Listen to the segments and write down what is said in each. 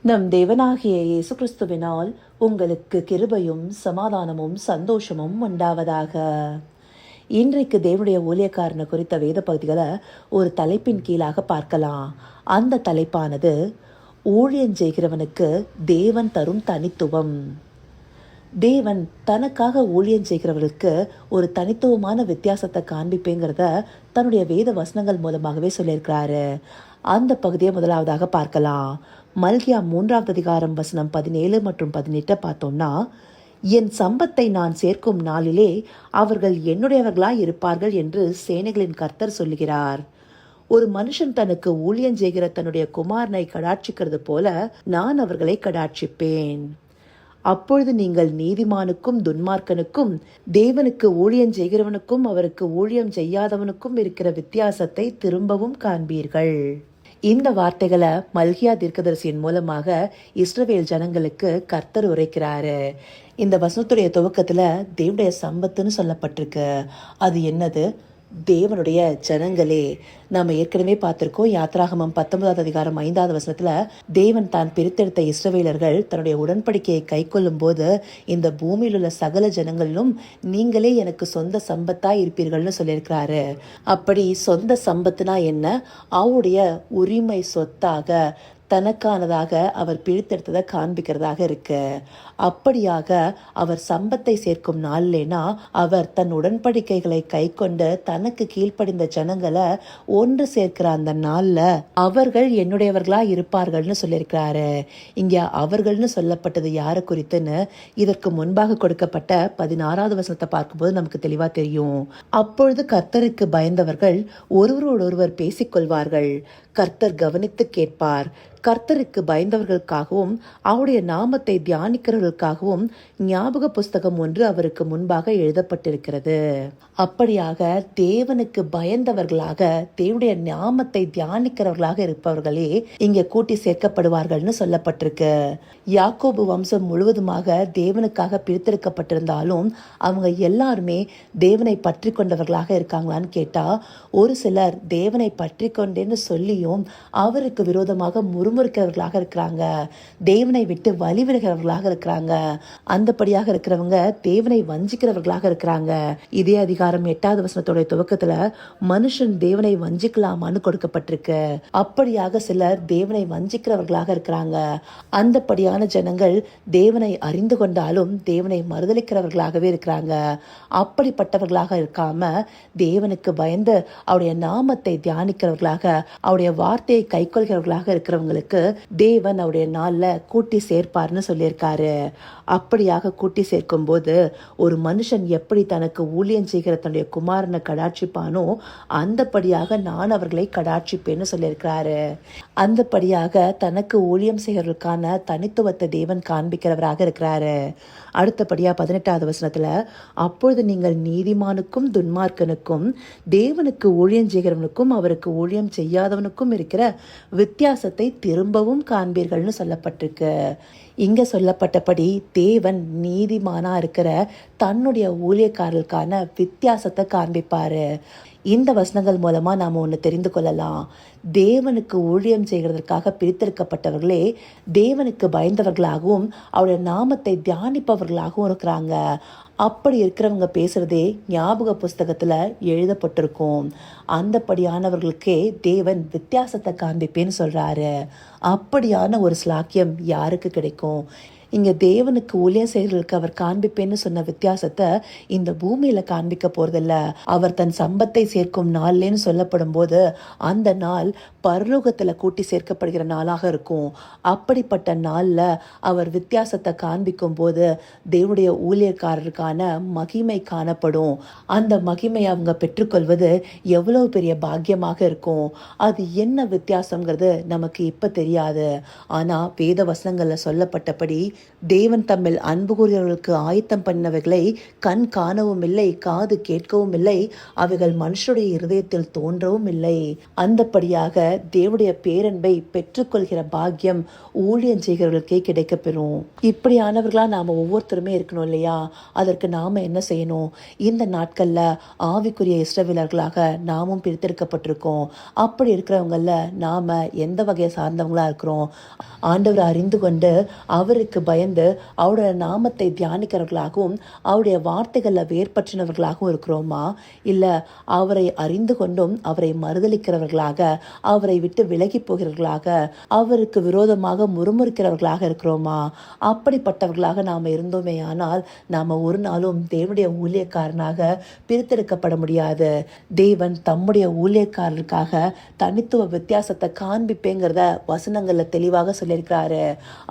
நம் தேவனாகிய இயேசு கிறிஸ்துவினால் உங்களுக்கு கிருபையும் சமாதானமும் சந்தோஷமும் உண்டாவதாக. இன்றைக்கு தேவனுடைய ஊழியக்காரனை குறித்த வேத பகுதிகளை ஒரு தலைப்பின் கீழாக பார்க்கலாம். அந்த தலைப்பானது ஊழியம் செய்கிறவனுக்கு தேவன் தரும் தனித்துவம். தேவன் தனக்காக ஊழியம் செய்கிறவர்களுக்கு ஒரு தனித்துவமான வித்தியாசத்தை காண்பிப்பேங்கிறத தன்னுடைய வேத வசனங்கள் மூலமாகவே சொல்லியிருக்கிறாரு. அந்த பகுதியை முதலாவதாக பார்க்கலாம். மல்கியா 3வது அதிகாரம் வசனம் 17 மற்றும் 18 பார்த்தோம்னா, என் சம்பத்தை நான் சேர்க்கும் நாளிலே அவர்கள் என்னுடையவர்களாய் இருப்பார்கள் என்று சேனைகளின் கர்த்தர் சொல்லுகிறார். ஒரு மனுஷன் தனக்கு ஊழியம் செய்கிற தன்னுடைய குமாரனை கடாட்சிக்கிறது போல நான் அவர்களை கடாட்சிப்பேன். அப்பொழுது நீங்கள் நீதிமானுக்கும் துன்மார்க்கனுக்கும் தேவனுக்கு ஊழியம் செய்கிறவனுக்கும் அவருக்கு ஊழியம் செய்யாதவனுக்கும் இருக்கிற வித்தியாசத்தை திரும்பவும் காண்பீர்கள். இந்த வார்த்தைகளை மல்கியா தீர்க்கதரிசியின் மூலமாக இஸ்ரவேல் ஜனங்களுக்கு கர்த்தர் உரைக்கிறாரு. இந்த வசனத்துடைய துவக்கத்துல தேவனுடைய சம்பத்துன்னு சொல்லப்பட்டிருக்கு. அது என்னது? தேவனுடைய ஜனங்களே. நாம ஏற்கனவே பார்த்திருக்கோம். யாத்ராகமம் 19வது அதிகாரம் 5வது வசனத்துல தேவன் தான் பிரித்தெடுத்த இஸ்ரவேலர்கள் தன்னுடைய உடன்படிக்கையை கை கொள்ளும் போது இந்த பூமியில் உள்ள சகல ஜனங்களிலும் நீங்களே எனக்கு சொந்த சம்பத்தா இருப்பீர்கள்னு சொல்லியிருக்கிறாரு. அப்படி சொந்த சம்பத்துனா என்ன? அவருடைய உரிமை சொத்தாக தனக்கானதாக அவர் பிரித்தெடுத்ததை காண்பிக்கிறதாக இருக்கு. அப்படியாக அவர் சம்பத்தை சேர்க்கும் நாள்லேனா அவர் தன் உடன்படிக்கைகளை கை கொண்டு தனக்கு கீழ்ப்படிந்த ஜனங்களை ஒன்று சேர்க்கிற அந்த நாள்ல அவர்கள் என்னுடையவர்களா இருப்பார்கள்னு சொல்லியிருக்கிறாரு. இங்க அவர்கள்னு சொல்லப்பட்டது யாரு குறித்துன்னு இதற்கு முன்பாக கொடுக்கப்பட்ட 16வது வசனத்தை பார்க்கும்போது நமக்கு தெளிவா தெரியும். அப்பொழுது கர்த்தருக்கு பயந்தவர்கள் ஒருவரோடொருவர் பேசிக்கொள்வார்கள். கர்த்தர் கவனித்து கேட்பார். கர்த்தருக்கு பயந்தவர்களுக்காகவும் அவருடைய நாமத்தை தியானிக்கிறவர்களுக்காகவும் ஞாபக புஸ்தகம் ஒன்று அவருக்கு முன்பாக எழுதப்பட்டிருக்கிறது. அப்படியாக தேவனுக்கு பயந்தவர்களாக தேவனுடைய நாமத்தை தியானிக்கிறவர்களாக இருப்பவர்களே இங்க கூட்டி சேர்க்கப்படுவார்கள்னு சொல்லப்பட்டிருக்கு. யாக்கோபு வம்சம் முழுவதுமாக தேவனுக்காக பிரித்தெடுக்கப்பட்டிருந்தாலும் அவங்க எல்லாருமே தேவனை பற்றி கொண்டவர்களாக இருக்காங்களான்னு கேட்டா, ஒரு சிலர் தேவனை பற்றி கொண்டேன்னு சொல்லியும் அவருக்கு விரோதமாக முறுமுறுக்கிறவர்களாக இருக்கிறாங்க. தேவனை விட்டு வழிவிடுகிறவர்களாக இருக்கிறாங்க. அந்தபடியாக இருக்கிறவங்க தேவனை வஞ்சிக்கிறவர்களாக இருக்கிறாங்க. இதே அதிகாரம் 8வது வசனத்தோட துவக்கத்துல மனுஷன் தேவனை வஞ்சிக்கலாமான்னு கொடுக்கப்பட்டிருக்கு. அப்படியாக சிலர் தேவனை வஞ்சிக்கிறவர்களாக இருக்கிறாங்க. அந்தபடியான ஜனங்கள் தேவனை அறிந்து கொண்டாலும் தேவனை மறுதலிக்கிறவர்களாகவே இருக்கிறாங்க. அப்படிப்பட்டவர்களாக இருக்காம தேவனுக்கு பயந்து அவருடைய நாமத்தை தியானிக்கிறவர்களாக அவருடைய வார்த்தையை கைக்கொள்கிறவர்களாக இருக்கிறவங்களுக்கு தேவன் அவருடைய நாள்ல கூட்டி சேர்ப்பார்னு சொல்லியிருக்காரு. அப்படியாக கூட்டி சேர்க்கும் போது ஒரு மனுஷன் எப்படி தனக்கு ஊழியம் செய்கிற தன்னுடைய குமாரனை கடாட்சிப்பானோ அந்தபடியாக நான் அவர்களை கடாட்சிப்பேன்னு சொல்லியிருக்கிறாரு. அந்தபடியாக தனக்கு ஊழியம் செய்கிறவர்களுக்கான தனித்துவத்தை தேவன் காண்பிக்கிறவராக இருக்கிறாரு. அடுத்தபடியா 18வது வசனத்துல, அப்பொழுது நீங்கள் நீதிமானுக்கும் துன்மார்க்கனுக்கும் தேவனுக்கு ஊழியம் செய்கிறவனுக்கும் அவருக்கு ஊழியம் செய்யாதவனுக்கும் இருக்கிற வித்தியாசத்தை திரும்பவும் காண்பீர்கள்னு சொல்லப்பட்டிருக்கு. இங்க சொல்லப்பட்டபடி தேவன் நீதிமானா இருக்கிற தன்னுடைய ஊழியக்காரர்களுக்கான வித்தியாசத்தை காண்பிப்பாரு. இந்த வசனங்கள் மூலமா நாம ஒன்று தெரிந்து கொள்ளலாம். தேவனுக்கு ஊழியம் செய்கிறதற்காக பிரித்தெடுக்கப்பட்டவர்களே தேவனுக்கு பயந்தவர்களாகவும் அவருடைய நாமத்தை தியானிப்பவர்களாகவும் இருக்கிறாங்க. அப்படி இருக்கிறவங்க பேசுறதே ஞாபக புஸ்தகத்துல எழுதப்பட்டிருக்கும். அந்தபடியானவர்களுக்கே தேவன் வித்தியாசத்தை காண்பிப்பேன்னு சொல்றாரு. அப்படியான ஒரு ஸ்லாக்கியம் யாருக்கு கிடைக்கும்? இங்க தேவனுக்கு ஊழியம் செய்கிறவர்களுக்கு அவர் காண்பிப்பேன்னு சொன்ன வித்தியாசத்தை இந்த பூமியில காண்பிக்க போறதில்ல. அவர் தன் சம்பத்தை சேர்க்கும் நாள்லேன்னு சொல்லப்படும் போது அந்த நாள் பரலோகத்துல கூட்டி சேர்க்கப்படுகிற நாளாக இருக்கும். அப்படிப்பட்ட நாள்ல அவர் வித்தியாசத்தை காண்பிக்கும் போது தேவனுடைய ஊழியக்காரருக்கான மகிமை காணப்படும். அந்த மகிமை அவங்க பெற்றுக்கொள்வது எவ்வளவு பெரிய பாக்கியமாக இருக்கும். அது என்ன வித்தியாசம்ங்கிறது நமக்கு இப்ப தெரியாது. ஆனா வேத வசனங்கள்ல சொல்லப்பட்டபடி தேவன் தம்மில் அன்பு கூறியவர்களுக்கு ஆயத்தம் பண்ணினவைகளை கண் காணவும் இல்லை, காது கேட்கவும் இல்லை, அவைகள் மனுஷருடைய இருதயத்தில் தோன்றவும் இல்லை. அந்தப்படியாக தேவனுடைய பேரன்பை பெற்றுக்கொள்கிற பாக்கியம் ஊழியம் செய்கிறவர்களுக்கே கிடைக்கப்பெறும். இப்படியானவர்களா நாம ஒவ்வொருத்தருமே இருக்கணும் இல்லையா? அதற்கு நாம என்ன செய்யணும்? இந்த நாட்கள்ல ஆவிக்குரிய இஸ்ரவேலர்களாக நாமும் பிரித்தெடுக்கப்பட்டிருக்கோம். அப்படி இருக்கிறவங்கள நாம எந்த வகையை சார்ந்தவங்களா இருக்கிறோம்? ஆண்டவரை அறிந்து கொண்டு அவருக்கு பயந்து அவருடைய நாமத்தை தியானிக்கிறவர்களாகவும் அவருடைய வார்த்தைகளில் வேர்பற்றினவர்களாகவும் இருக்கிறோமா? இல்லை அவரை அறிந்து கொண்டும் அவரை மறுதலிக்கிறவர்களாக, அவரை விட்டு விலகி போகிறவர்களாக, அவருக்கு விரோதமாக முறுமுறுக்கிறவர்களாக இருக்கிறோமா? அப்படிப்பட்டவர்களாக நாம் இருந்தோமே ஆனால் நாம் ஒரு நாளும் தேவனுடைய ஊழியக்காரனாக பிரித்தெடுக்கப்பட முடியாது. தேவன் தம்முடைய ஊழியக்காரருக்காக தனித்துவ வித்தியாசத்தை காண்பிப்பேங்கிறத வசனங்களில் தெளிவாக சொல்லியிருக்கிறாரு.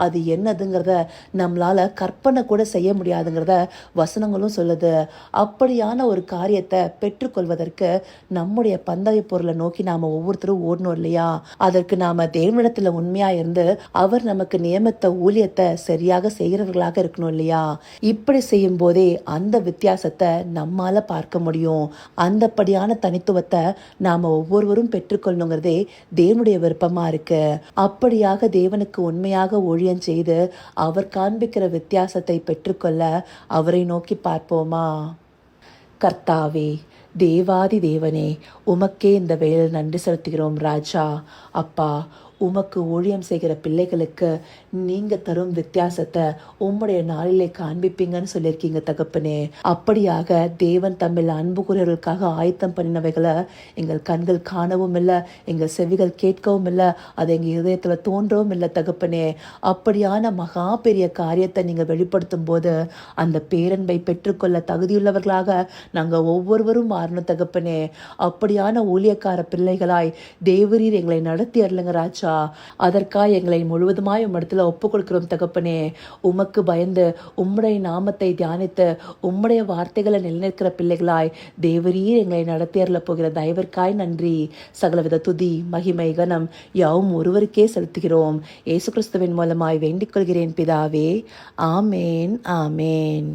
அது என்னதுங்கிறத நம்மளால கற்பனை கூட செய்ய முடியாதுங்கிறத வசனங்களும் சொல்லுது. அப்படியான ஒரு காரியத்தை பெற்றுக்கொள்வதற்கு நம்முடைய பந்தய பொருளை நோக்கி நாம ஒவ்வொருத்தரும் ஓடணும் இல்லையா? அதற்கு நாம தேவனிடத்துல உண்மையா இருந்து அவர் நமக்கு நியமித்த ஊழியத்தை சரியாக செய்கிறவர்களாக இருக்கணும் இல்லையா? இப்படி செய்யும் போதே அந்த வித்தியாசத்தை நம்மால பார்க்க முடியும். அந்தப்படியான தனித்துவத்தை நாம ஒவ்வொருவரும் பெற்றுக்கொள்ளணுங்கிறதே தேவனுடைய விருப்பமா இருக்கு. அப்படியாக தேவனுக்கு உண்மையாக ஊழியம் செய்து அவர் காண்பிக்கிற வித்தியாசத்தை பெற்றுக்கொள்ள அவரை நோக்கி பார்ப்போமா? கர்த்தாவே, தேவாதி தேவனே, உமக்கே இந்த வேளையில் நன்றி செலுத்துகிறோம் ராஜா. அப்பா, உமக்கு ஊழியம் செய்கிற பிள்ளைகளுக்கு நீங்க தரும் வித்தியாசத்தை உம்முடைய நாளிலே காண்பிப்பீங்கன்னு சொல்லியிருக்கீங்க தகப்பனே. அப்படியாக தேவன் தம்மில் அன்பு கூறியவர்களுக்காக ஆயத்தம் பண்ணினவைகளை எங்கள் கண்கள் காணவும் இல்லை, எங்கள் செவிகள் கேட்கவும் இல்லை, அதை எங்கள் இதயத்துல தோன்றவும் இல்லை தகப்பனே. அப்படியான மகா பெரிய காரியத்தை நீங்க வெளிப்படுத்தும் போது அந்த பேரன்பை பெற்றுக்கொள்ள தகுதியுள்ளவர்களாக நாங்கள் ஒவ்வொருவரும் மாறணும் தகப்பனே. அப்படியான ஊழியக்கார பிள்ளைகளாய் தேவரீர் எங்களை நடத்தி அருளுங்க ராஜா. அதற்காக எங்களை முழுவதுமாய் உம்மிடத்துல ஒப்புக் கொடுக்கிறோம் தகப்பனே. உமக்கு பயந்து உம்முடைய நாமத்தை தியானித்து உம்முடைய வார்த்தைகளை நிலைநிற்கிற பிள்ளைகளாய் தேவரீர் எங்களை நடத்தி அருளப் போகிற தயவிற்காய் நன்றி. சகலவித துதி மகிமை கனம் யாவும் ஒருவருக்கே செலுத்துகிறோம். இயேசு கிறிஸ்துவின் மூலமாய் வேண்டிக் கொள்கிறேன் பிதாவே. ஆமேன், ஆமேன்.